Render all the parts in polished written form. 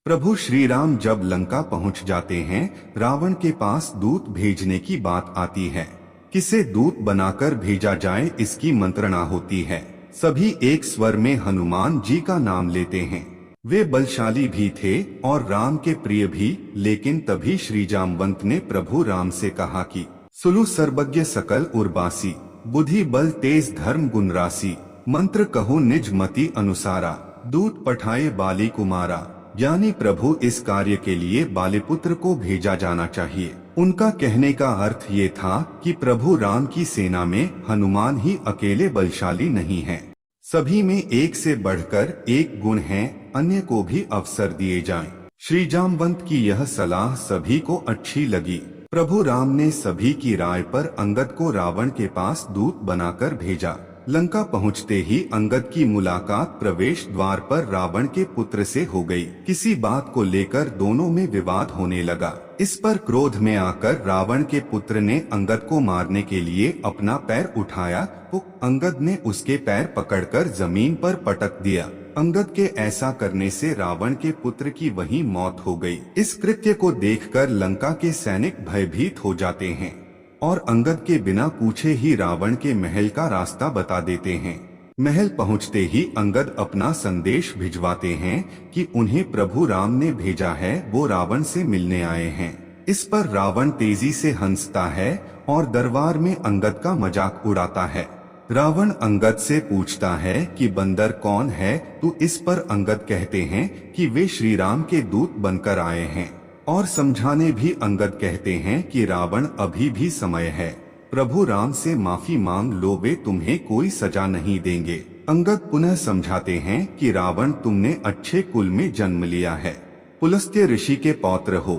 प्रभु श्री राम जब लंका पहुंच जाते हैं, रावण के पास दूत भेजने की बात आती है। किसे दूत बनाकर भेजा जाए, इसकी मंत्रणा होती है। सभी एक स्वर में हनुमान जी का नाम लेते हैं। वे बलशाली भी थे और राम के प्रिय भी, लेकिन तभी श्री जामवंत ने प्रभु राम से कहा कि सुलु सर्वज्ञ सकल उर्वासी, बुद्धि बल तेज धर्म गुण राशि, मंत्र कहूँ निज मति अनुसारा, दूत पठाए बाली कुमारा। यानी प्रभु इस कार्य के लिए बालीपुत्र को भेजा जाना चाहिए। उनका कहने का अर्थ ये था कि प्रभु राम की सेना में हनुमान ही अकेले बलशाली नहीं हैं। सभी में एक से बढ़कर एक गुण है, अन्य को भी अवसर दिए जाएं। श्री जामवंत की यह सलाह सभी को अच्छी लगी। प्रभु राम ने सभी की राय पर अंगद को रावण के पास दूत बनाकर भेजा। लंका पहुंचते ही अंगद की मुलाकात प्रवेश द्वार पर रावण के पुत्र से हो गई। किसी बात को लेकर दोनों में विवाद होने लगा। इस पर क्रोध में आकर रावण के पुत्र ने अंगद को मारने के लिए अपना पैर उठाया तो अंगद ने उसके पैर पकड़कर जमीन पर पटक दिया। अंगद के ऐसा करने से रावण के पुत्र की वहीं मौत हो गई। इस कृत्य को देखकर लंका के सैनिक भयभीत हो जाते हैं और अंगद के बिना पूछे ही रावण के महल का रास्ता बता देते हैं। महल पहुंचते ही अंगद अपना संदेश भिजवाते हैं कि उन्हें प्रभु राम ने भेजा है, वो रावण से मिलने आए हैं। इस पर रावण तेजी से हंसता है और दरबार में अंगद का मजाक उड़ाता है। रावण अंगद से पूछता है कि बंदर कौन है, तो इस पर अंगद कहते हैं कि वे श्री राम के दूत बनकर आए हैं। और समझाने भी अंगद कहते हैं कि रावण अभी भी समय है, प्रभु राम से माफी मांग लो, वे तुम्हें कोई सजा नहीं देंगे। अंगद पुनः समझाते हैं कि रावण तुमने अच्छे कुल में जन्म लिया है, पुलस्त्य ऋषि के पौत्र हो,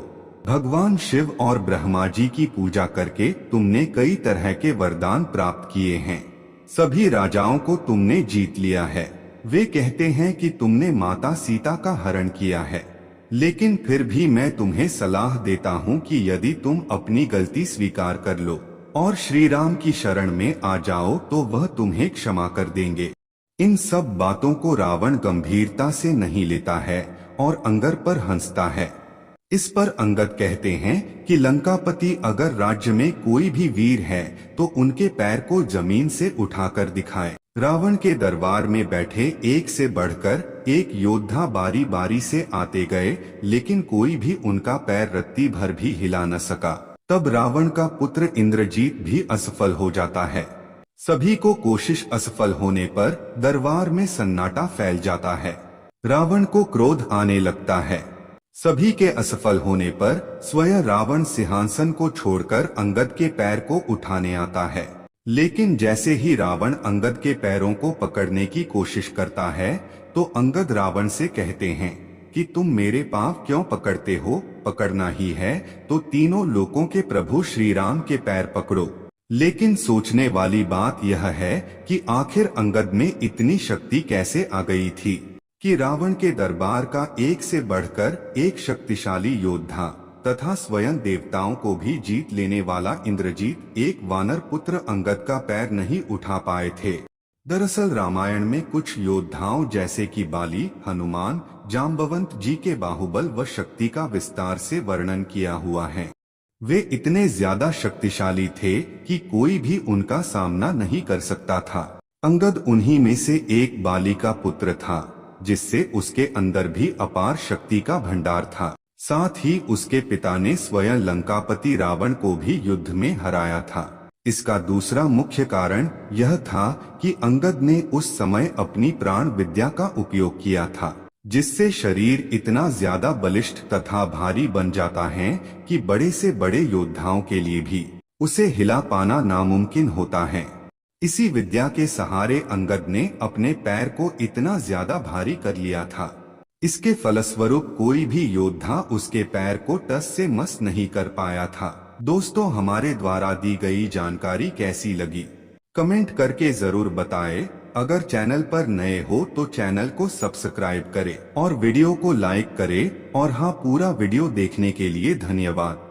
भगवान शिव और ब्रह्मा जी की पूजा करके तुमने कई तरह के वरदान प्राप्त किए हैं, सभी राजाओं को तुमने जीत लिया है। वे कहते हैं कि तुमने माता सीता का हरण किया है, लेकिन फिर भी मैं तुम्हें सलाह देता हूँ कि यदि तुम अपनी गलती स्वीकार कर लो और श्री राम की शरण में आ जाओ तो वह तुम्हें क्षमा कर देंगे। इन सब बातों को रावण गंभीरता से नहीं लेता है और अंगद पर हंसता है। इस पर अंगद कहते हैं कि लंकापति अगर राज्य में कोई भी वीर है तो उनके पैर को जमीन से उठाकर दिखाए। रावण के दरबार में बैठे एक से बढ़कर एक योद्धा बारी बारी से आते गए, लेकिन कोई भी उनका पैर रत्ती भर भी हिला न सका। तब रावण का पुत्र इंद्रजीत भी असफल हो जाता है। सभी को कोशिश असफल होने पर दरबार में सन्नाटा फैल जाता है। रावण को क्रोध आने लगता है। सभी के असफल होने पर स्वयं रावण सिंहासन को छोड़कर अंगद के पैर को उठाने आता है। लेकिन जैसे ही रावण अंगद के पैरों को पकड़ने की कोशिश करता है तो अंगद रावण से कहते हैं कि तुम मेरे पांव क्यों पकड़ते हो, पकड़ना ही है तो तीनों लोकों के प्रभु श्री राम के पैर पकड़ो। लेकिन सोचने वाली बात यह है कि आखिर अंगद में इतनी शक्ति कैसे आ गई थी कि रावण के दरबार का एक से बढ़कर एक शक्तिशाली योद्धा तथा स्वयं देवताओं को भी जीत लेने वाला इंद्रजीत एक वानर पुत्र अंगद का पैर नहीं उठा पाए थे। दरअसल रामायण में कुछ योद्धाओं जैसे कि बाली, हनुमान, जाम्बवंत जी के बाहुबल व शक्ति का विस्तार से वर्णन किया हुआ है। वे इतने ज्यादा शक्तिशाली थे कि कोई भी उनका सामना नहीं कर सकता था। अंगद उन्हीं में से एक बाली का पुत्र था, जिससे उसके अंदर भी अपार शक्ति का भंडार था। साथ ही उसके पिता ने स्वयं लंकापति रावण को भी युद्ध में हराया था। इसका दूसरा मुख्य कारण यह था कि अंगद ने उस समय अपनी प्राण विद्या का उपयोग किया था, जिससे शरीर इतना ज्यादा बलिष्ठ तथा भारी बन जाता है कि बड़े से बड़े योद्धाओं के लिए भी उसे हिला पाना नामुमकिन होता है। इसी विद्या के सहारे अंगद ने अपने पैर को इतना ज्यादा भारी कर लिया था। इसके फलस्वरूप कोई भी योद्धा उसके पैर को टस से मस नहीं कर पाया था। दोस्तों, हमारे द्वारा दी गई जानकारी कैसी लगी कमेंट करके जरूर बताएं। अगर चैनल पर नए हो तो चैनल को सब्सक्राइब करें और वीडियो को लाइक करें। और हाँ, पूरा वीडियो देखने के लिए धन्यवाद।